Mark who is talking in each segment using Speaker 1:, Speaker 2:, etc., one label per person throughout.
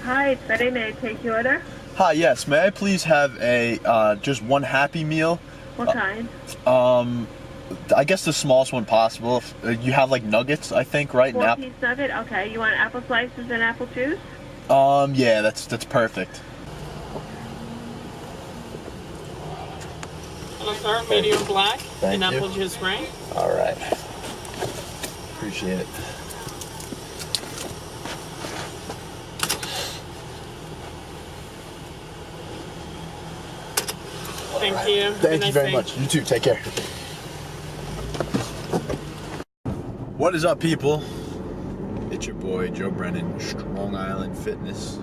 Speaker 1: Hi, it's Betty. May I take your order?
Speaker 2: Hi, yes. May I please have a just one Happy Meal?
Speaker 1: What kind?
Speaker 2: I guess the smallest one possible. If, you have like nuggets, I think, right?
Speaker 1: Four-piece nugget? Okay. You want apple slices and apple juice?
Speaker 2: Yeah, that's perfect.
Speaker 3: Hello, sir. Medium black and
Speaker 2: you.
Speaker 3: apple juice, right?
Speaker 2: All right. Appreciate it.
Speaker 3: Thank you.
Speaker 2: Thank you very much. You too. Take care. What is up, people? It's your boy, Joe Brennan, Strong Island Fitness.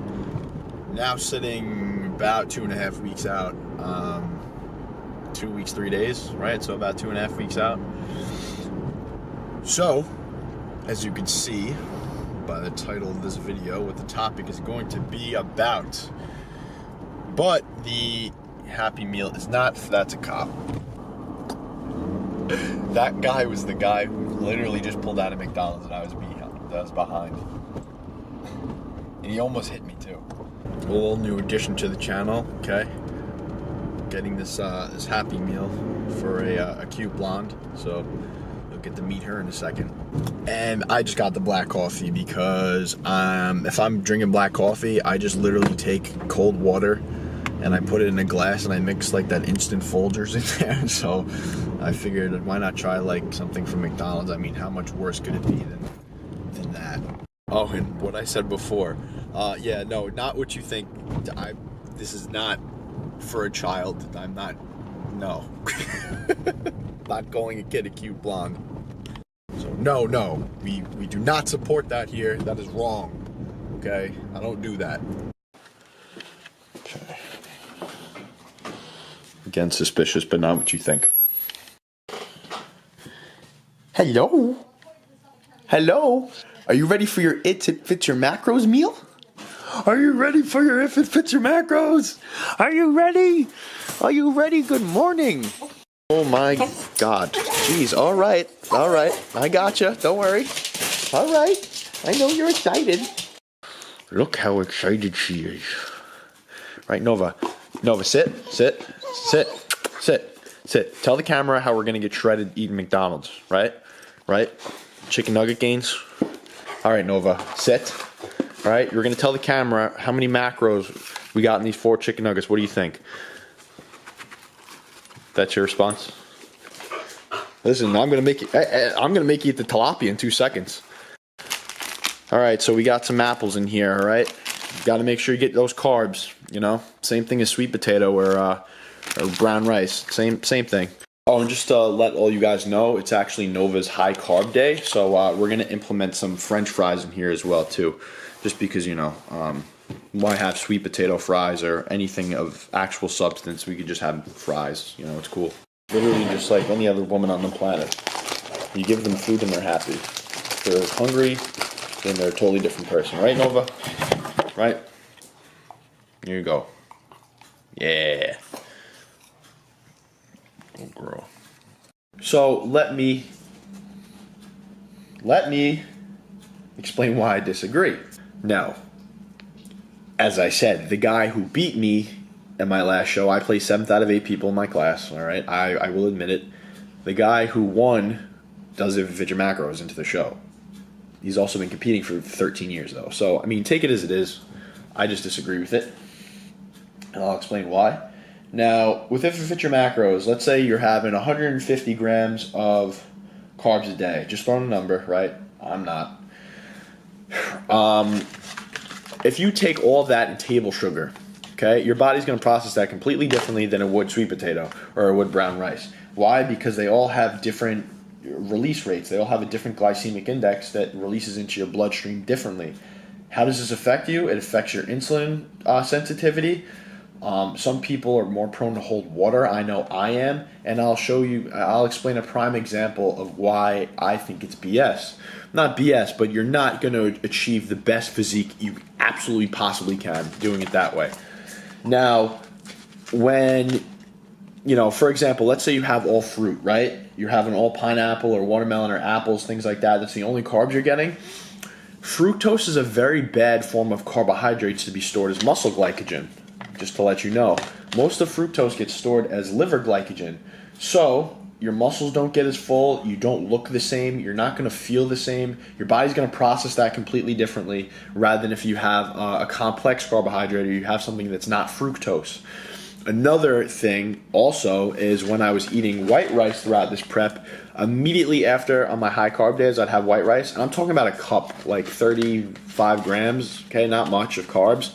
Speaker 2: Now sitting about 2.5 weeks out. 2 weeks, 3 days, right? So about 2.5 weeks out. So, as you can see by the title of this video, what the topic is going to be about. But the Happy Meal is not, that's a cop. That guy was the guy who literally just pulled out of McDonald's and I was behind. And he almost hit me too. A little new addition to the channel, okay? Getting this this Happy Meal for a cute blonde, so you'll get to meet her in a second. And I just got the black coffee because if I'm drinking black coffee, I just literally take cold water and I put it in a glass and I mix like that instant Folgers in there. So I figured, why not try like something from McDonald's? I mean, how much worse could it be than that? Oh, and what I said before, yeah, no, not what you think. This is not for a child. I'm not, no. Not going to get a cute blonde. So no, we do not support that here. That is wrong, okay? I don't do that. Okay. Again, suspicious, but not what you think. Hello? Hello? Are you ready for your It Fits Your Macros meal? Are you ready for your If It Fits Your Macros? Are you ready? Are you ready? Good morning. Oh my God. Jeez, all right. I gotcha. Don't worry. All right. I know you're excited. Look how excited she is. Right, Nova. Nova, sit. Tell the camera how we're going to get shredded eating McDonald's, right? Right? Chicken nugget gains. All right, Nova, sit. All right, you're going to tell the camera how many macros we got in these 4 chicken nuggets. What do you think? That's your response? Listen, I'm going to make you eat the tilapia in 2 seconds. All right, so we got some apples in here, all right? You got to make sure you get those carbs, you know? Same thing as sweet potato or brown rice. Same thing. Oh, and just to let all you guys know, it's actually Nova's high carb day, so we're going to implement some French fries in here as well, too. Just because, you know, why have sweet potato fries or anything of actual substance? We could just have fries, you know, it's cool. Literally just like any other woman on the planet. You give them food and they're happy. If they're hungry, then they're a totally different person. Right, Nova? Right? Here you go. Yeah. Oh, girl. So let me explain why I disagree. Now, as I said, the guy who beat me at my last show, I placed 7th out of 8 people in my class, all right? I will admit it. The guy who won does If It Fits Your Macros into the show. He's also been competing for 13 years, though. So, I mean, take it as it is. I just disagree with it, and I'll explain why. Now, with If It Fits Your Macros, let's say you're having 150 grams of carbs a day. Just throwing a number, right? I'm not. If you take all of that in table sugar, okay, your body's going to process that completely differently than it would sweet potato or it would brown rice. Why? Because they all have different release rates. They all have a different glycemic index that releases into your bloodstream differently. How does this affect you? It affects your insulin sensitivity. Some people are more prone to hold water. I know I am, and I'll explain a prime example of why I think it's BS. Not BS, but you're not going to achieve the best physique you absolutely possibly can doing it that way. Now, when, you know, for example, let's say you have all fruit, right? You're having all pineapple or watermelon or apples, things like that. That's the only carbs you're getting. Fructose is a very bad form of carbohydrates to be stored as muscle glycogen. Just to let you know, most of fructose gets stored as liver glycogen. So your muscles don't get as full, you don't look the same, you're not going to feel the same, your body's going to process that completely differently rather than if you have a complex carbohydrate or you have something that's not fructose. Another thing also is when I was eating white rice throughout this prep, immediately after on my high carb days I'd have white rice, and I'm talking about a cup, like 35 grams, okay, not much of carbs.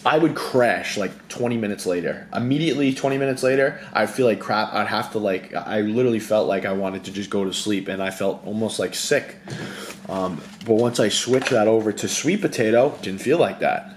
Speaker 2: I would crash like 20 minutes later. Immediately 20 minutes later, I'd feel like crap. I'd have to I literally felt like I wanted to just go to sleep, and I felt almost like sick. But once I switched that over to sweet potato, didn't feel like that.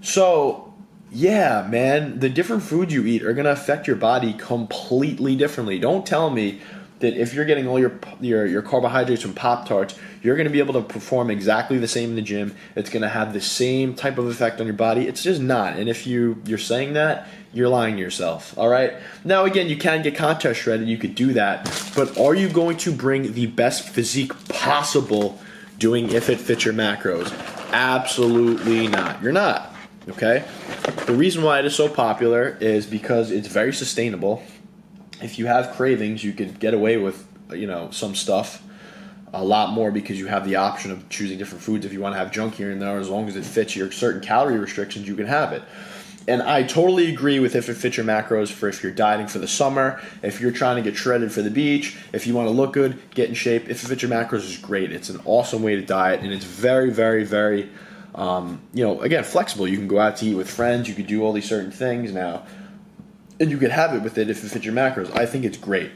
Speaker 2: So yeah, man, the different foods you eat are going to affect your body completely differently. Don't tell me that if you're getting all your carbohydrates from Pop-Tarts, you're going to be able to perform exactly the same in the gym. It's going to have the same type of effect on your body. It's just not. And if you're saying that, you're lying to yourself. All right? Now, again, you can get contest shredded. You could do that. But are you going to bring the best physique possible doing if it fits your macros? Absolutely not. You're not. Okay? The reason why it is so popular is because it's very sustainable. If you have cravings, you could get away with, some stuff a lot more because you have the option of choosing different foods. If you want to have junk here and there, as long as it fits your certain calorie restrictions, you can have it. And I totally agree with if it fits your macros for if you're dieting for the summer, if you're trying to get shredded for the beach, if you want to look good, get in shape. If it fits your macros, is great. It's an awesome way to diet, and it's very, very, very, again, flexible. You can go out to eat with friends. You could do all these certain things now. And you could have it with it if it fits your macros. I think it's great.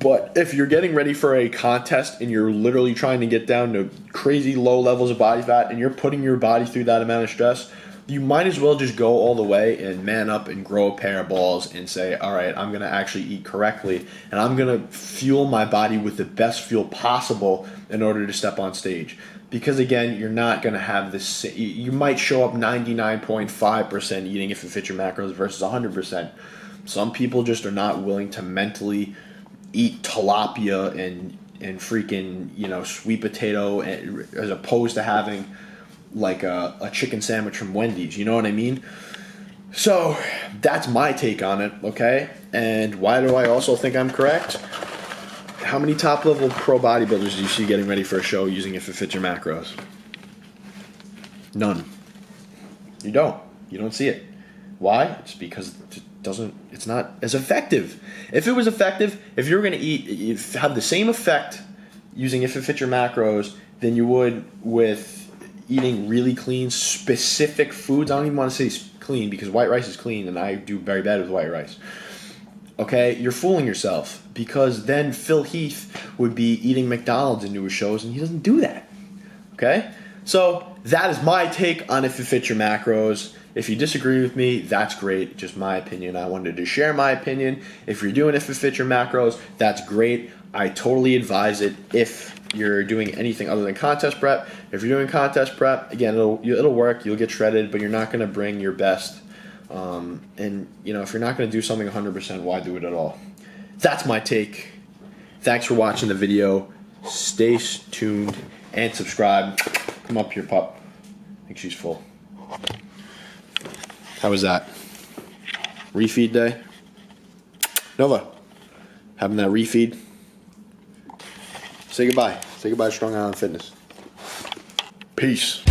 Speaker 2: But if you're getting ready for a contest and you're literally trying to get down to crazy low levels of body fat and you're putting your body through that amount of stress, you might as well just go all the way and man up and grow a pair of balls and say, all right, I'm going to actually eat correctly and I'm going to fuel my body with the best fuel possible in order to step on stage. Because again, you're not going to have this, you might show up 99.5% eating if it fits your macros versus 100%. Some people just are not willing to mentally eat tilapia and freaking, sweet potato as opposed to having like a chicken sandwich from Wendy's. You know what I mean? So that's my take on it, okay? And why do I also think I'm correct? How many top-level pro bodybuilders do you see getting ready for a show using if it fits your macros? None. You don't see it. Why? It's because it's not as effective. If it was effective, if you were going to have the same effect using if it fits your macros than you would with eating really clean, specific foods. I don't even want to say clean because white rice is clean and I do very bad with white rice. Okay, you're fooling yourself because then Phil Heath would be eating McDonald's into his shows and he doesn't do that. Okay? So that is my take on if it fits your macros. If you disagree with me, that's great. Just my opinion. I wanted to share my opinion. If you're doing if it fits your macros, that's great. I totally advise it if you're doing anything other than contest prep. If you're doing contest prep, again, it'll work. You'll get shredded, but you're not going to bring your best. And if you're not going to do something 100%, why do it at all? That's my take. Thanks for watching the video. Stay tuned and subscribe. Come up here, pup. I think she's full. How was that? Refeed day? Nova, having that refeed? Say goodbye. Say goodbye to Strong Island Fitness. Peace.